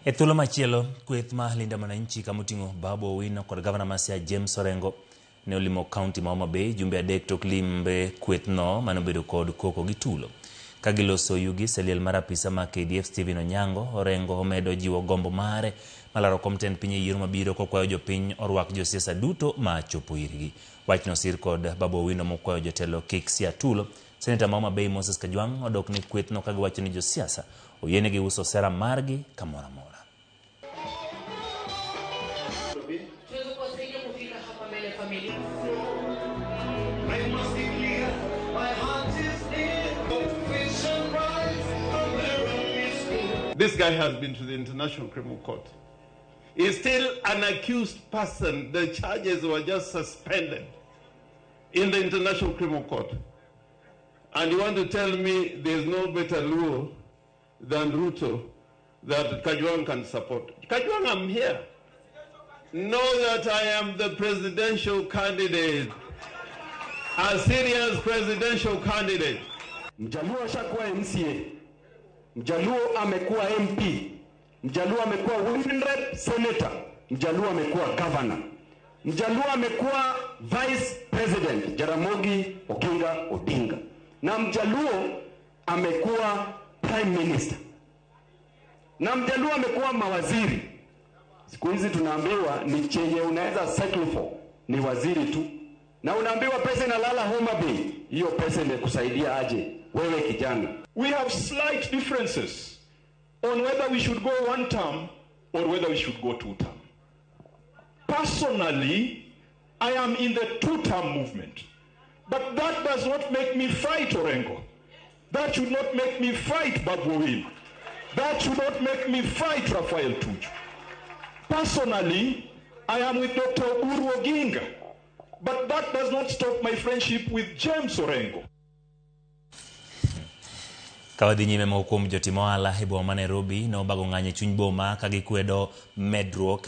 E thuolo machielo, kweth ma linda mwananchi kamoting'o Babu Owino kod Gavana ma Siaya James Orengo ne olimo kaunti ma Homa Bay jumbe adek tok limbe kwethno manobedo kod koko gi tulo. Ka giloso yugi seliel mar apisa ma KDF Stephen Onyango, Orengo omedo jiwo gombo mare malaro kom tend piny e yiero mabiro kokwayo jopiny orwak josiasa duto ma chopo irgi. Wachno sir kod Babu Owino mokwayo jotelo kik sia tulo. Seneta ma Homa Bay Moses Kajwang' odok ni kwethno ka giwacho ni josiasa oyienegi uso sera margi kamoro amora. This guy has been to the International Criminal Court. He's still an accused person. The charges were just suspended in the International Criminal Court. And you want to tell me there's no better law than Ruto that Kajwang can support? Kajwang, I'm here. Know that I am the presidential candidate. A serious presidential candidate. Mjaluo ashakuwa MCA. Mjaluo amekuwa MP. Mjaluo amekuwa women rep senator. Mjaluo amekuwa governor. Mjaluo amekuwa vice president Jaramogi Oginga Odinga. Na Mjaluo amekuwa prime minister. Na Mjaluo amekuwa mawaziri. Siku hizi tunaambiwa ni chenye unaweza settle for ni waziri tu. Na unaambiwa pesa inalala Homa Bay. Hiyo pesa imekusaidia aje wewe kijana? We have slight differences on whether we should go one term or whether we should go two term. Personally, I am in the two-term movement. But that does not make me fight Orengo. That should not make me fight Babu Owino. That should not make me fight Raphael Tuju. Personally, I am with Dr. Oburu Oginga. But that does not stop my friendship with James Orengo. Kawadhi nyime ma hukumu jotimo ohala e boma ma Nairobi ne obago ng'anyo e chuny boma ka gikwedo medruok